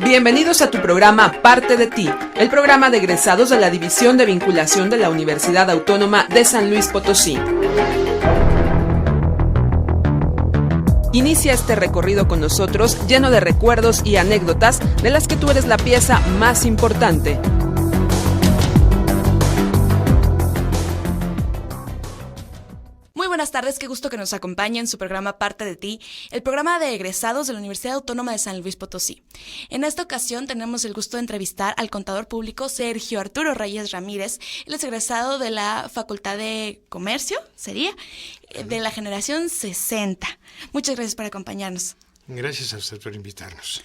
Bienvenidos a tu programa Parte de Ti, el programa de egresados de la División de Vinculación de la Universidad Autónoma de San Luis Potosí. Inicia este recorrido con nosotros lleno de recuerdos y anécdotas de las que tú eres la pieza más importante. Muy buenas tardes, qué gusto que nos acompañe en su programa Parte de Ti, el programa de egresados de la Universidad Autónoma de San Luis Potosí. En esta ocasión tenemos el gusto de entrevistar al contador público Sergio Arturo Reyes Ramírez. Él es egresado de la Facultad de Comercio, de la generación 60. Muchas gracias por acompañarnos. Gracias a usted por invitarnos.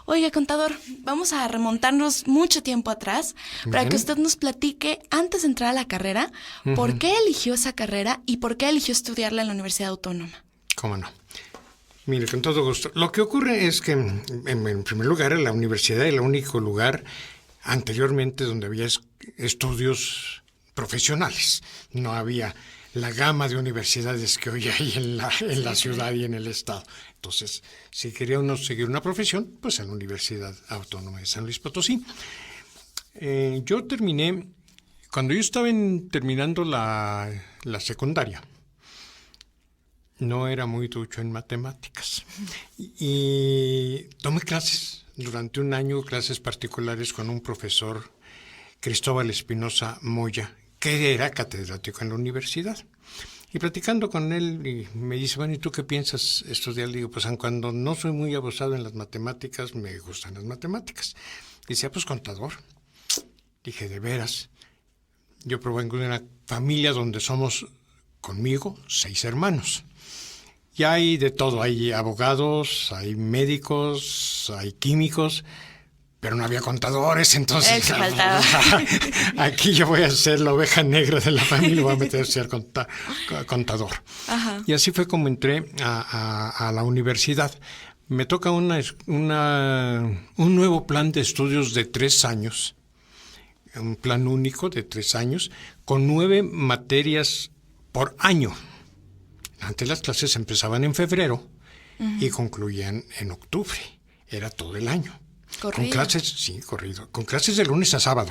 Oiga, contador, vamos a remontarnos mucho tiempo atrás para que usted nos platique, antes de entrar a la carrera, por qué eligió esa carrera y por qué eligió estudiarla en la Universidad Autónoma. ¿Cómo no? Mire, con todo gusto. Lo que ocurre es que, en primer lugar, la universidad era el único lugar anteriormente donde había estudios profesionales. No había la gama de universidades que hoy hay en la ciudad y en el estado. Entonces, si quería uno seguir una profesión, pues en la Universidad Autónoma de San Luis Potosí. Yo terminé, cuando yo estaba terminando la secundaria, no era muy ducho en matemáticas. Y tomé clases durante un año, clases particulares con un profesor, Cristóbal Espinosa Moya, que era catedrático en la universidad. Y platicando con él, y me dice, bueno, ¿y tú qué piensas estudiar? Le digo, pues aun cuando no soy muy abusado en las matemáticas, me gustan las matemáticas. Dice, pues contador. Dije, ¿de veras? Yo provengo de una familia donde somos, conmigo, 6 hermanos. Y hay de todo, hay abogados, hay médicos, hay químicos, pero no había contadores, entonces Eso faltaba. Aquí yo voy a ser la oveja negra de la familia, voy a meter a ser contador. Ajá. Y así fue como entré a la universidad. Me toca un nuevo plan de estudios de 3 años, un plan único de 3 años, con 9 materias por año. Antes las clases empezaban en febrero y concluían en octubre, era todo el año. ¿Corrido? Con clases, sí, corrido. Con clases de lunes a sábado.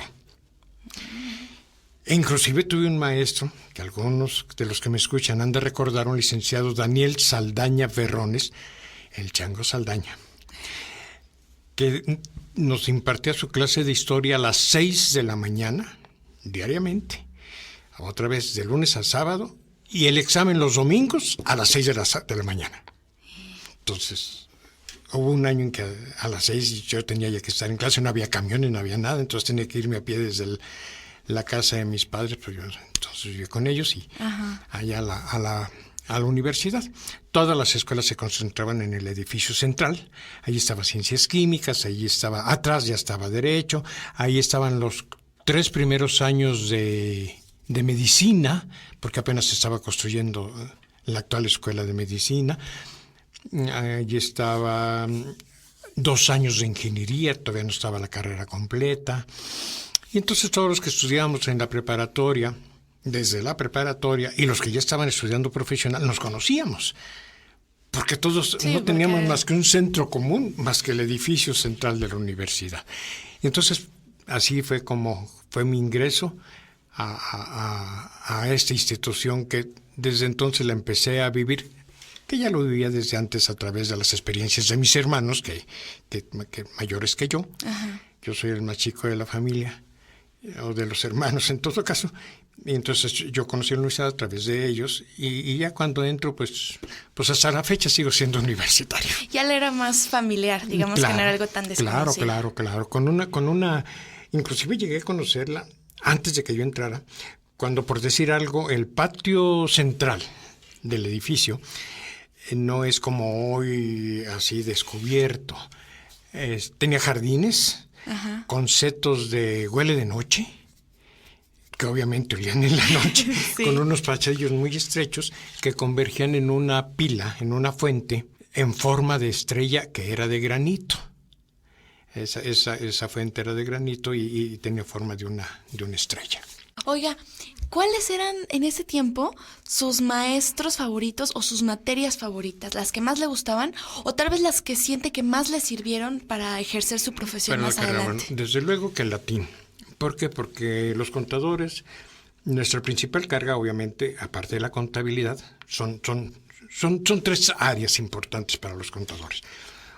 E inclusive tuve un maestro, que algunos de los que me escuchan han de recordar, un licenciado Daniel Saldaña Ferrones, el Chango Saldaña, que nos impartía su clase de historia a las 6 de la mañana, diariamente. Otra vez de lunes a sábado, y el examen los domingos a las 6 de la mañana. Entonces, hubo un año en que a las 6 yo tenía ya que estar en clase, no había camiones, no había nada, entonces tenía que irme a pie desde la casa de mis padres, pues yo entonces vivía con ellos y allá a la universidad. Todas las escuelas se concentraban en el edificio central, ahí estaba Ciencias Químicas, ahí estaba, atrás ya estaba Derecho, ahí estaban los 3 primeros años de Medicina, porque apenas se estaba construyendo la actual Escuela de Medicina. Allí estaba 2 años de ingeniería, todavía no estaba la carrera completa. Y entonces todos los que estudiábamos en la preparatoria, desde la preparatoria, y los que ya estaban estudiando profesional, nos conocíamos. Porque todos no teníamos más que un centro común, más que el edificio central de la universidad. Y entonces así fue como fue mi ingreso a esta institución que desde entonces la empecé a vivir, que ya lo vivía desde antes a través de las experiencias de mis hermanos, que mayores que yo. Ajá. Yo soy el más chico de la familia, o de los hermanos en todo caso. Y entonces yo conocí la universidad a través de ellos, y ya cuando entro, pues hasta la fecha sigo siendo universitario. Ya le era más familiar, digamos, que no era algo tan desconocido. Claro. Inclusive llegué a conocerla antes de que yo entrara, cuando, por decir algo, el patio central del edificio no es como hoy así descubierto. Tenía jardines con setos de huele de noche, que obviamente olían en la noche, sí, con unos pasillos muy estrechos que convergían en una pila, en una fuente, en forma de estrella que era de granito. Esa fuente era de granito y tenía forma de una estrella. Oiga, ¿cuáles eran en ese tiempo sus maestros favoritos o sus materias favoritas? ¿Las que más le gustaban o tal vez las que siente que más le sirvieron para ejercer su profesión más adelante? Desde luego que el latín. ¿Por qué? Porque los contadores, nuestra principal carga, obviamente, aparte de la contabilidad, son tres áreas importantes para los contadores.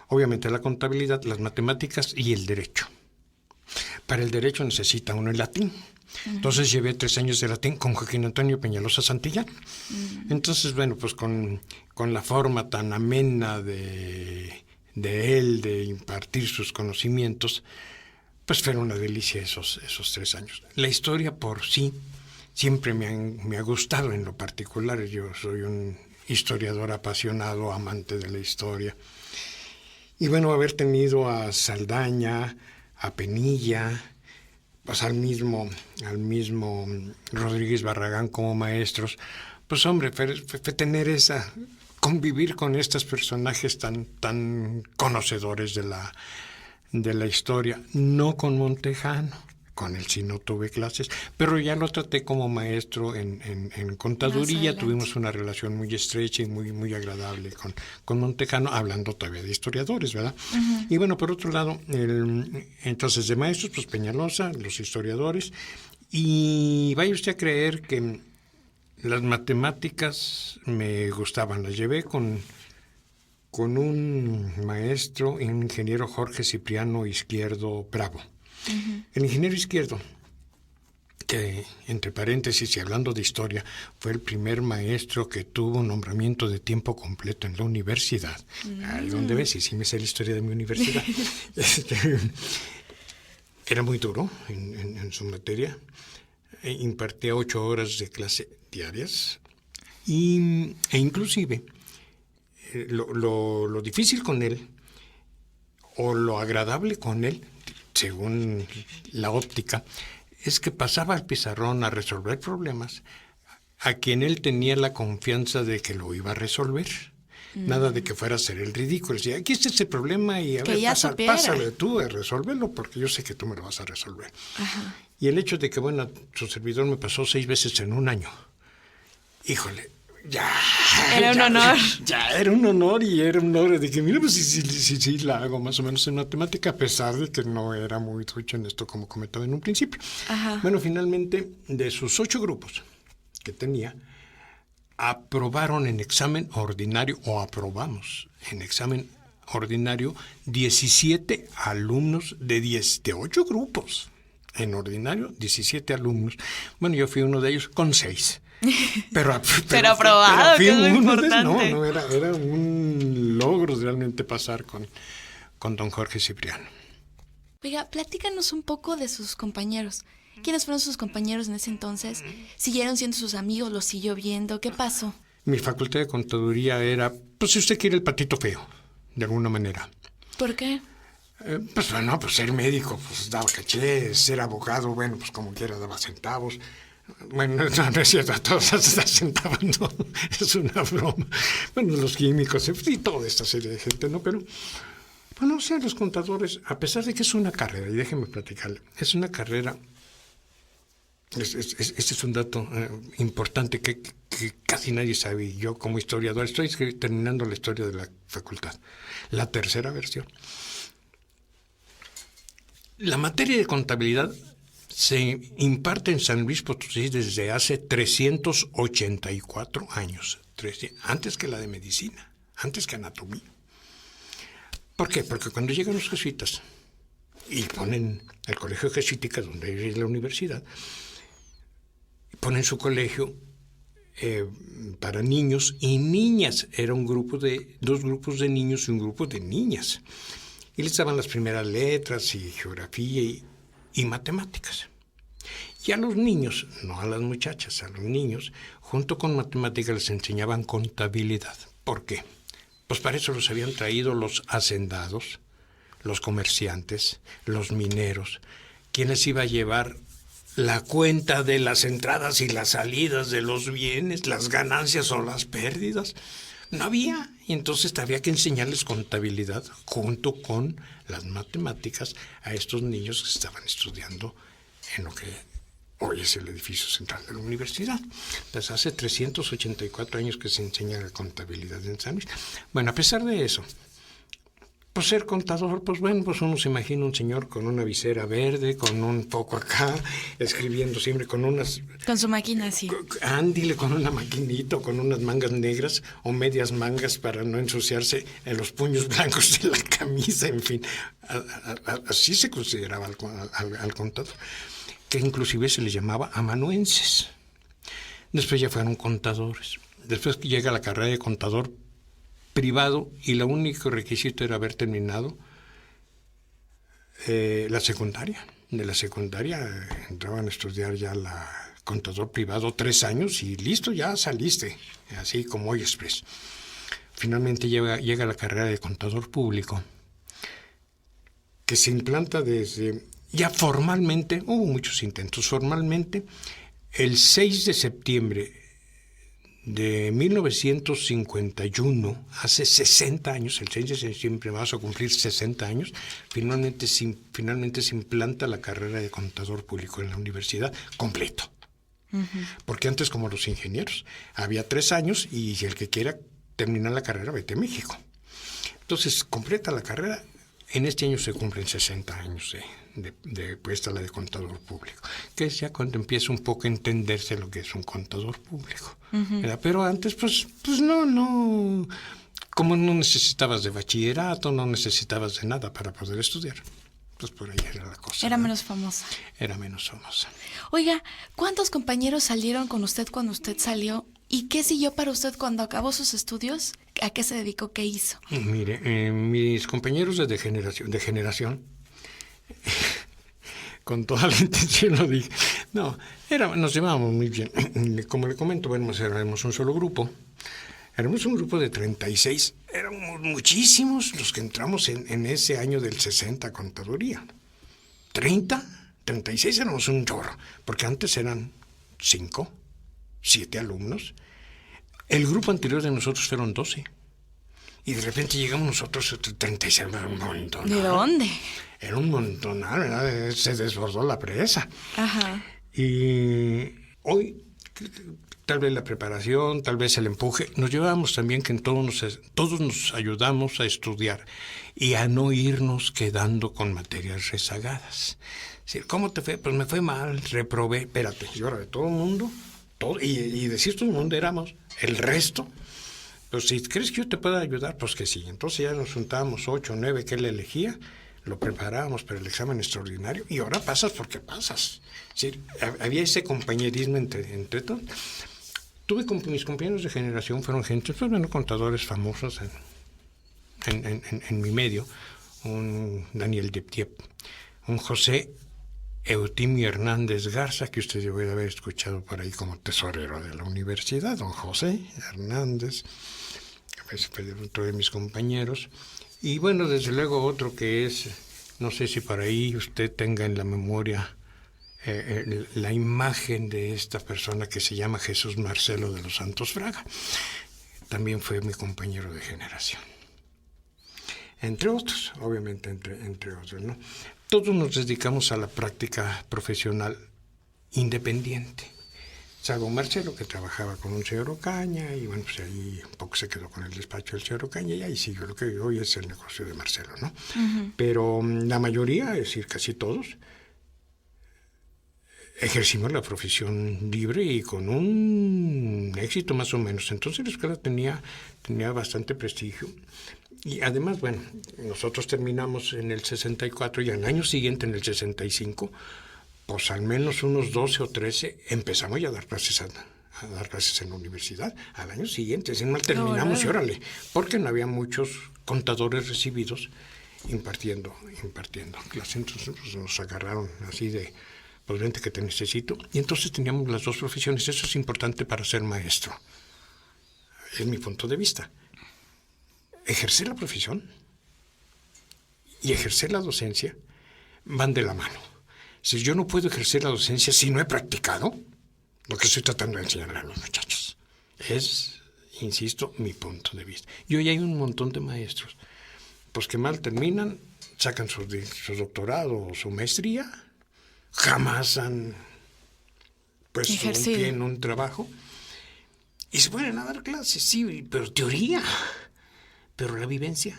Obviamente la contabilidad, las matemáticas y el derecho. Para el derecho necesita uno el latín. Entonces llevé 3 años de latín con Joaquín Antonio Peñalosa Santillán. Entonces, bueno, pues con la forma tan amena de él de impartir sus conocimientos, pues fue una delicia esos 3 años. La historia por sí siempre me ha gustado en lo particular. Yo soy un historiador apasionado, amante de la historia. Y bueno, haber tenido a Saldaña, a Penilla, pues al mismo Rodríguez Barragán como maestros, pues hombre, fue tener convivir con estos personajes tan conocedores de la historia, no con Montejano. Con él sí no tuve clases, pero ya lo traté como maestro en contaduría. Tuvimos una relación muy estrecha y muy agradable con Montejano, hablando todavía de historiadores, ¿verdad? Uh-huh. Y bueno, por otro lado, entonces de maestros, pues Peñalosa, los historiadores, y vaya usted a creer que las matemáticas me gustaban, las llevé con un maestro, un ingeniero Jorge Cipriano Izquierdo Bravo. Uh-huh. El ingeniero Izquierdo, que entre paréntesis y hablando de historia, fue el primer maestro que tuvo un nombramiento de tiempo completo en la universidad. Ahí donde ves, y sí me sé la historia de mi universidad. Era muy duro en su materia. Impartía 8 horas de clase diarias e inclusive lo difícil con él o lo agradable con él, según la óptica, es que pasaba al pizarrón a resolver problemas a quien él tenía la confianza de que lo iba a resolver. Nada de que fuera a hacer el ridículo. Decía, aquí está ese problema y a ver, pásale tú a resolverlo porque yo sé que tú me lo vas a resolver. Ajá. Y el hecho de que, bueno, su servidor me pasó 6 veces en un año. Híjole, ya. Era un honor. Ya, era un honor y era un honor de que, mira, pues sí, la hago más o menos en matemática, a pesar de que no era muy ducho en esto como comentaba en un principio. Ajá. Bueno, finalmente, de sus 8 grupos que tenía, aprobaron en examen ordinario, o aprobamos en examen ordinario, 17 alumnos de 8 grupos. En ordinario, 17 alumnos. Bueno, yo fui uno de ellos con 6. Pero aprobado, que es lo importante. No, era un logro realmente pasar con don Jorge Cipriano. Oiga, platícanos un poco de sus compañeros. ¿Quiénes fueron sus compañeros en ese entonces? ¿Siguieron siendo sus amigos? ¿Los siguió viendo? ¿Qué pasó? Mi facultad de contaduría era, pues si usted quiere, el patito feo, de alguna manera. ¿Por qué? Pues bueno, pues ser médico, pues daba caché, ser abogado, bueno, pues como quiera daba centavos. Bueno, no es cierto, todos dan centavos, no, es una broma. Bueno, los químicos y toda esta serie de gente, ¿no? Pero, bueno, o sea, los contadores, a pesar de que es una carrera, y déjenme platicarle, es una carrera. Este es un dato importante que casi nadie sabe. Y yo como historiador estoy terminando la historia de la facultad, la 3ª versión. La materia de contabilidad se imparte en San Luis Potosí desde hace 384 años, antes que la de medicina, antes que anatomía. ¿Por qué? Porque cuando llegan los jesuitas y ponen el colegio jesuítica, donde es la universidad, ponen su colegio para niños y niñas. Era 2 grupos de niños y un grupo de niñas. Y les daban las primeras letras y geografía y matemáticas. Y a los niños, no a las muchachas, a los niños, junto con matemáticas les enseñaban contabilidad. ¿Por qué? Pues para eso los habían traído los hacendados, los comerciantes, los mineros. ¿Quién les iba a llevar la cuenta de las entradas y las salidas de los bienes, las ganancias o las pérdidas? No había. Y entonces había que enseñarles contabilidad junto con las matemáticas a estos niños que estaban estudiando en lo que Hoy es el edificio central de la universidad. Desde hace 384 años que se enseña la contabilidad en San Luis. Bueno, a pesar de eso, pues ser contador, pues bueno, pues uno se imagina un señor con una visera verde, con un foco acá, escribiendo siempre con unas... Con su máquina, sí. Ándile, con una maquinita, con unas mangas negras o medias mangas para no ensuciarse en los puños blancos de la camisa, en fin. Así se consideraba al contador, que inclusive se les llamaba amanuenses. Después ya fueron contadores. Después llega la carrera de contador privado y el único requisito era haber terminado la secundaria. De la secundaria entraban a estudiar ya la contador privado 3 años y listo, ya saliste, así como hoy express. Finalmente llega la carrera de contador público, que se implanta desde, ya formalmente, hubo muchos intentos, formalmente el 6 de septiembre de 1951, hace 60 años, el 6 de septiembre vamos a cumplir 60 años, finalmente se implanta la carrera de contador público en la universidad completo. Porque antes, como los ingenieros, había 3 años y el que quiera terminar la carrera, vete a México. Entonces, completa la carrera. En este año se cumplen 60 años de puesta la de contador público, que es ya cuando empieza un poco a entenderse lo que es un contador público. Pero antes, pues no, como no necesitabas de bachillerato, no necesitabas de nada para poder estudiar, pues por ahí era la cosa. Era menos famosa. Era menos famosa. Oiga, ¿cuántos compañeros salieron con usted cuando usted salió? ¿Y qué siguió para usted cuando acabó sus estudios? ¿A qué se dedicó? ¿Qué hizo? Mire, mis compañeros de generación, con toda la intención lo dije, nos llevábamos muy bien. Como le comento, éramos un solo grupo. Éramos un grupo de 36. Éramos muchísimos los que entramos en ese año del 60 a contaduría. 36 éramos un chorro, porque antes eran 5, 7 alumnos. El grupo anterior de nosotros fueron 12. Y de repente llegamos nosotros 36, era un montón. ¿De dónde? Era un montón, ¿verdad? Se desbordó la presa. Ajá. Y hoy, tal vez la preparación, tal vez el empuje, nos llevábamos también que todos nos ayudamos a estudiar y a no irnos quedando con materias rezagadas. Es decir, ¿cómo te fue? Pues me fue mal, reprobé. Espérate, y ahora de todo el mundo, y decir todo el mundo éramos, el resto. Pues si crees que yo te puedo ayudar, pues que sí. Entonces ya nos juntábamos 8 o 9 que él elegía, lo preparábamos para el examen extraordinario y ahora pasas porque pasas. Es decir, había ese compañerismo entre todos. Mis compañeros de generación fueron gente, pues bueno, contadores famosos en mi medio. Un Daniel Diep, un José Eutimio Hernández Garza, que usted debe haber escuchado por ahí como tesorero de la universidad, don José Hernández, fue otro de mis compañeros. Y bueno, desde luego otro que es, no sé si por ahí usted tenga en la memoria la imagen de esta persona que se llama Jesús Marcelo de los Santos Fraga. También fue mi compañero de generación. Entre otros, obviamente, entre otros, ¿no? Todos nos dedicamos a la práctica profesional independiente. Salvo Marcelo, que trabajaba con un señor Ocaña, y bueno, pues ahí un poco se quedó con el despacho del señor Ocaña, y ahí siguió lo que hoy es el negocio de Marcelo, ¿no? Pero la mayoría, es decir, casi todos, ejercimos la profesión libre y con un éxito más o menos. Entonces la escuela tenía bastante prestigio. Y además, bueno, nosotros terminamos en el 64 y al año siguiente, en el 65, pues al menos unos 12 o 13 empezamos ya a dar clases en la universidad. Al año siguiente, es decir, no terminamos y órale, porque no había muchos contadores recibidos impartiendo clases. Entonces pues, nos agarraron así de, pues vente que te necesito. Y entonces teníamos las dos profesiones. Eso es importante para ser maestro. Es mi punto de vista. Ejercer la profesión y ejercer la docencia van de la mano. Si yo no puedo ejercer la docencia si no he practicado lo que estoy tratando de enseñar a los muchachos. Es, insisto, mi punto de vista. Y hoy hay un montón de maestros, pues que mal terminan, sacan su doctorado o su maestría, jamás han puesto un Ejercido. pie en un trabajo y se ponen a dar clases, sí, pero teoría. Pero la vivencia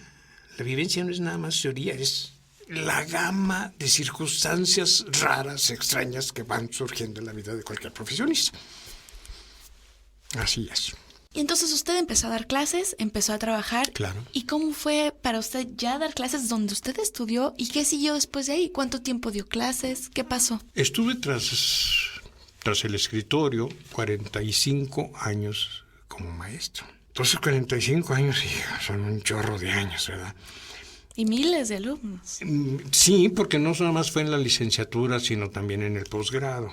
no es nada más teoría, es la gama de circunstancias raras, extrañas que van surgiendo en la vida de cualquier profesionista. Así es. Y entonces usted empezó a dar clases, empezó a trabajar. Claro. ¿Y cómo fue para usted ya dar clases donde usted estudió? ¿Y qué siguió después de ahí? ¿Cuánto tiempo dio clases? ¿Qué pasó? Estuve tras el escritorio 45 años como maestro. Entonces 45 años son un chorro de años, ¿verdad? Y miles de alumnos. Sí, porque no nada más fue en la licenciatura, sino también en el posgrado.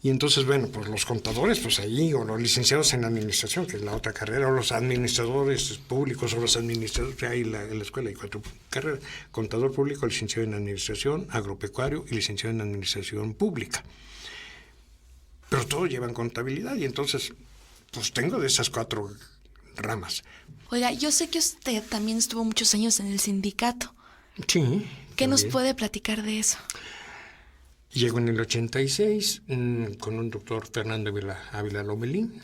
Y entonces, bueno, pues los contadores, pues ahí, o los licenciados en administración, que es la otra carrera, o los administradores públicos, o los administradores, ahí en la escuela hay 4 carreras: contador público, licenciado en administración, agropecuario y licenciado en administración pública. Pero todos llevan contabilidad, y entonces, pues tengo de esas 4 ramas. Oiga, yo sé que usted también estuvo muchos años en el sindicato. Sí. ¿Qué nos también. puede platicar de eso? Llego en el 86 con un doctor Fernando Ávila Lomelín.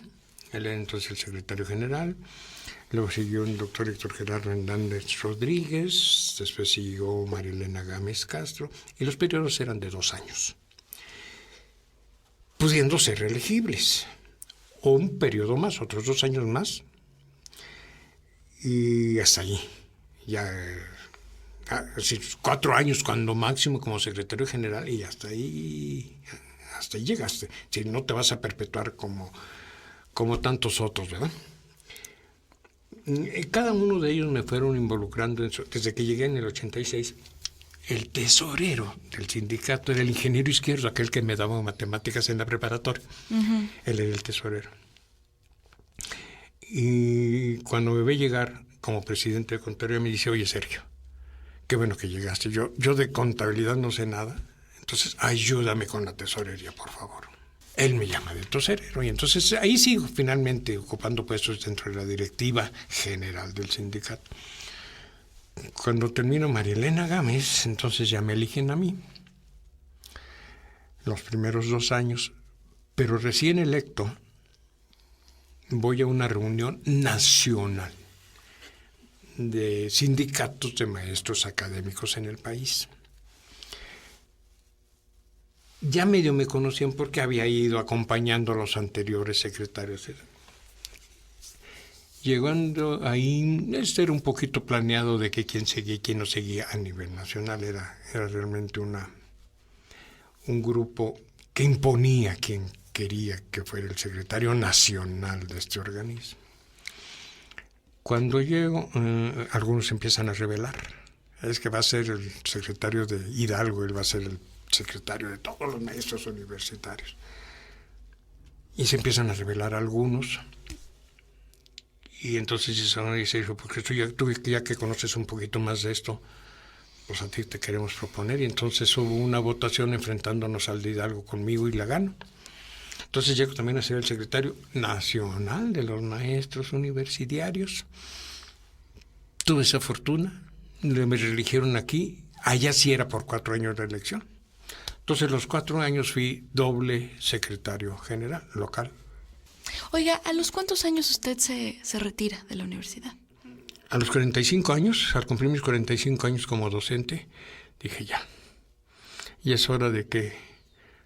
Él era entonces el secretario general. Luego siguió un doctor Héctor Gerardo Hernández Rodríguez. Después siguió María Elena Gámez Castro. Y los periodos eran de 2 años, pudiendo ser reelegibles. O un periodo más, otros 2 años más. Y hasta ahí. Ya... Así, 4 años cuando máximo como secretario general, y hasta ahí llegaste. Si no te vas a perpetuar como tantos otros, ¿verdad? Cada uno de ellos me fueron involucrando desde que llegué en el 86. El tesorero del sindicato era el ingeniero Izquierdo, aquel que me daba matemáticas en la preparatoria. Uh-huh. Él era el tesorero. Y cuando me ve llegar como presidente de Contaduría, me dice: oye, Sergio, qué bueno que llegaste. Yo de contabilidad no sé nada, entonces ayúdame con la tesorería, por favor. Él me llama de tesorero, y entonces ahí sigo finalmente ocupando puestos dentro de la directiva general del sindicato. Cuando termino María Elena Gámez, entonces ya me eligen a mí. Los primeros 2 años, pero recién electo, voy a una reunión nacional de sindicatos de maestros académicos en el país. Ya medio me conocían porque había ido acompañando a los anteriores secretarios. Llegando ahí, era un poquito planeado de que quién seguía y quién no seguía a nivel nacional. Era realmente un grupo que imponía quien quería que fuera el secretario nacional de este organismo. Cuando llego, algunos empiezan a revelar. Es que va a ser el secretario de Hidalgo, él va a ser el secretario de todos los maestros universitarios. Y se empiezan a revelar algunos. Y entonces dice: porque tú ya que conoces un poquito más de esto, pues a ti te queremos proponer. Y entonces hubo una votación enfrentándonos al de Hidalgo conmigo, y la gano. Entonces llego también a ser el secretario nacional de los maestros universitarios. Tuve esa fortuna, me reeligieron aquí. Allá sí era por 4 años de elección. Entonces los 4 años fui doble secretario general local. Oiga, ¿a los cuántos años usted se retira de la universidad? A los 45 años, al cumplir mis 45 años como docente, dije ya. Y es hora de que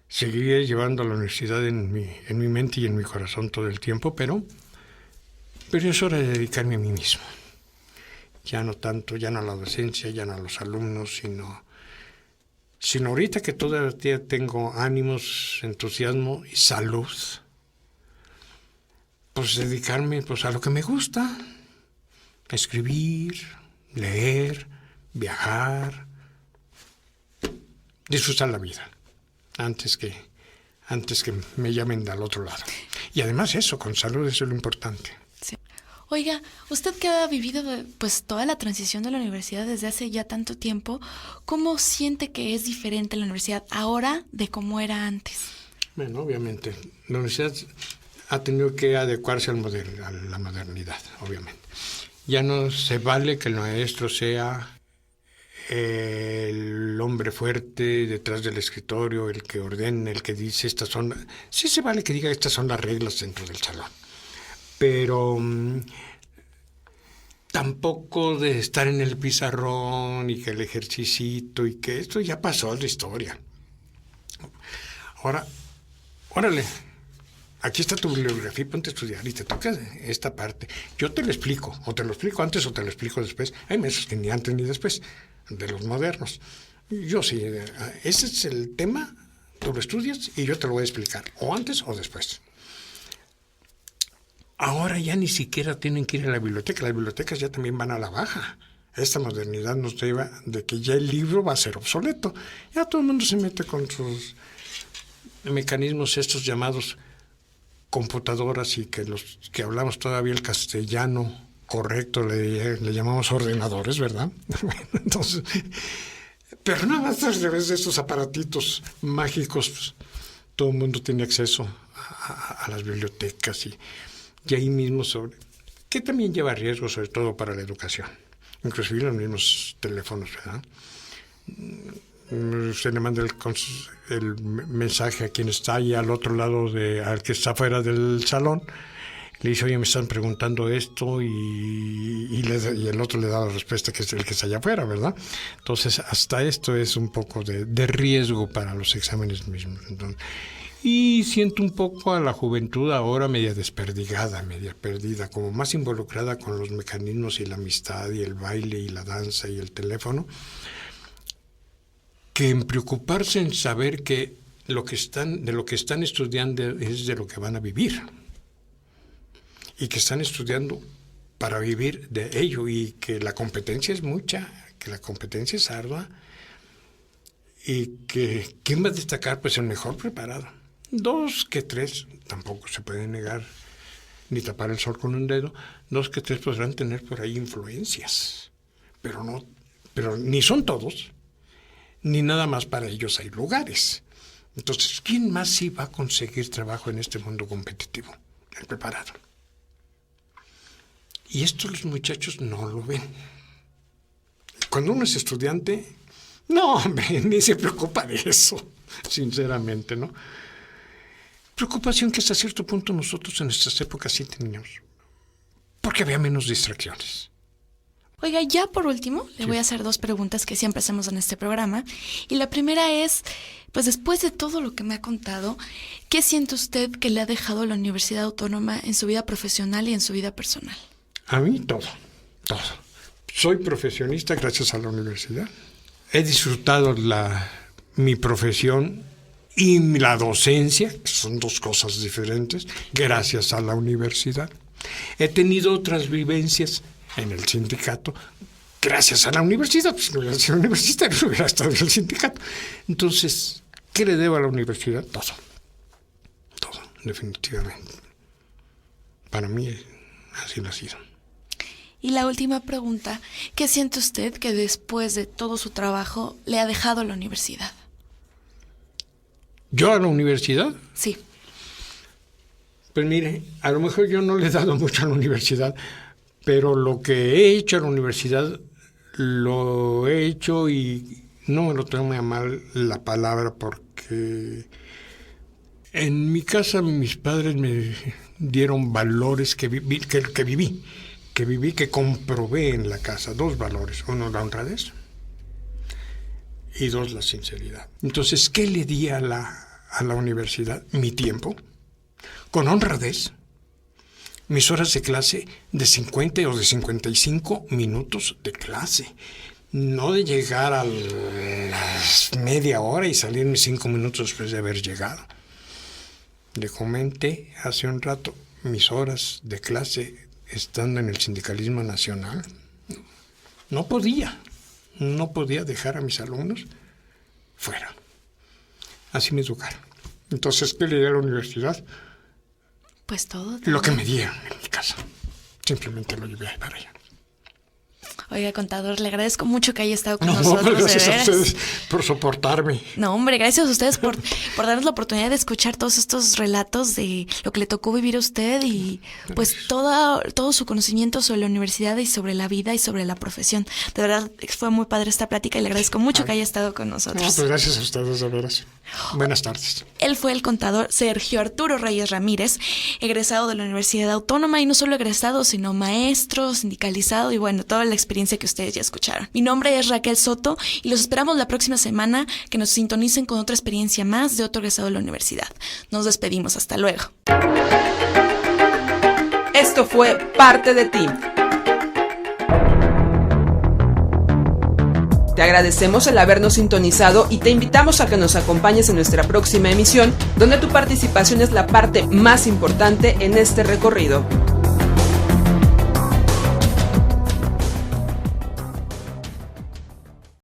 seguiré llevando a la universidad en mi mente y en mi corazón todo el tiempo, pero es hora de dedicarme a mí mismo. Ya no tanto, ya no a la docencia, ya no a los alumnos, sino ahorita que todavía tengo ánimos, entusiasmo y salud, pues dedicarme a lo que me gusta: escribir, leer, viajar, disfrutar la vida. Antes que me llamen al otro lado. Y además eso, con salud, eso es lo importante. Sí. Oiga, usted que ha vivido pues toda la transición de la universidad desde hace ya tanto tiempo, ¿cómo siente que es diferente la universidad ahora de cómo era antes? Bueno, obviamente, la universidad ha tenido que adecuarse a la modernidad, obviamente. Ya no se vale que el maestro sea el hombre fuerte detrás del escritorio, el que ordena, el que dice estas son... Sí se vale que diga estas son las reglas dentro del salón, pero tampoco de estar en el pizarrón y que el ejercicito y que esto ya pasó de historia. Ahora, órale, aquí está tu bibliografía, ponte a estudiar y te toca esta parte. Yo te lo explico, o te lo explico antes o te lo explico después. Hay maestros que ni antes ni después, de los modernos. Yo sí, ese es el tema, tú lo estudias y yo te lo voy a explicar, o antes o después. Ahora ya ni siquiera tienen que ir a la biblioteca, las bibliotecas ya también van a la baja. Esta modernidad nos lleva de que ya el libro va a ser obsoleto. Ya todo el mundo se mete con sus mecanismos estos llamados computadoras y que los que hablamos todavía el castellano correcto le llamamos ordenadores, ¿verdad? Entonces, pero nada más a través de estos aparatitos mágicos, pues, todo el mundo tiene acceso a las bibliotecas y ahí mismo que también lleva riesgos, sobre todo para la educación. Inclusive los mismos teléfonos, ¿verdad? Usted le manda el mensaje a quien está ahí al otro lado, al que está fuera del salón, le dice, oye, me están preguntando esto y el otro le da la respuesta que es el que está allá afuera, ¿verdad? Entonces, hasta esto es un poco de riesgo para los exámenes mismos. Entonces, y siento un poco a la juventud ahora media desperdigada, media perdida, como más involucrada con los mecanismos y la amistad y el baile y la danza y el teléfono, que en preocuparse en saber que de lo que están estudiando es de lo que van a vivir y que están estudiando para vivir de ello y que la competencia es mucha, que la competencia es ardua y que ¿quién va a destacar? Pues el mejor preparado. 2 que 3, tampoco se puede negar ni tapar el sol con un dedo, 2 que 3 podrán tener por ahí influencias, pero ni son todos, ni nada más para ellos hay lugares. Entonces, ¿quién más sí va a conseguir trabajo en este mundo competitivo? El preparado. Y esto los muchachos no lo ven. Cuando uno es estudiante, no, hombre, ni se preocupa de eso, sinceramente, ¿no? Preocupación que hasta cierto punto nosotros en nuestras épocas sí teníamos, porque había menos distracciones. Oiga, ya por último, le voy a hacer 2 preguntas que siempre hacemos en este programa. Y la primera es, pues después de todo lo que me ha contado, ¿qué siente usted que le ha dejado la Universidad Autónoma en su vida profesional y en su vida personal? A mí todo. Soy profesionista gracias a la universidad. He disfrutado mi profesión y la docencia, que son 2 cosas diferentes, gracias a la universidad. He tenido otras vivencias en el sindicato, gracias a la universidad, pues no hubiera sido universitario, no hubiera estado en el sindicato. Entonces, ¿qué le debo a la universidad? Todo, definitivamente. Para mí, así lo ha sido. Y la última pregunta, ¿qué siente usted que después de todo su trabajo le ha dejado la universidad? ¿Yo a la universidad? Sí. Pues mire, a lo mejor yo no le he dado mucho a la universidad, pero lo que he hecho a la universidad, lo he hecho y no me lo tome a mal la palabra porque en mi casa mis padres me dieron valores que viví, que comprobé en la casa. 2 valores. 1, la honradez y 2, la sinceridad. Entonces, ¿qué le di a la universidad? Mi tiempo, con honradez. Mis horas de clase de 50 o de 55 minutos de clase. No de llegar a las media hora y salirme 5 minutos después de haber llegado. Le comenté hace un rato mis horas de clase estando en el sindicalismo nacional. No podía dejar a mis alumnos fuera. Así me educaron. Entonces, ¿qué le di a la universidad? Pues todo. Lo que me dieron en mi casa. Simplemente lo llevé para allá. Oiga, contador, le agradezco mucho que haya estado con No, nosotros. gracias de a veras. ustedes por soportarme. No, hombre, gracias a ustedes por darnos la oportunidad de escuchar todos estos relatos de lo que le tocó vivir a usted y pues todo su conocimiento sobre la universidad y sobre la vida y sobre la profesión. De verdad, fue muy padre esta plática y le agradezco mucho que haya estado con No, nosotros. pues gracias a ustedes, de veras. Buenas tardes. Él fue el contador Sergio Arturo Reyes Ramírez, egresado de la Universidad Autónoma y no solo egresado, sino maestro, sindicalizado y bueno, toda la experiencia que ustedes ya escucharon. Mi nombre es Raquel Soto y los esperamos la próxima semana que nos sintonicen con otra experiencia más de otro egresado de la universidad. Nos despedimos, hasta luego. Esto fue Parte de Ti. Te agradecemos el habernos sintonizado y te invitamos a que nos acompañes en nuestra próxima emisión, donde tu participación es la parte más importante en este recorrido.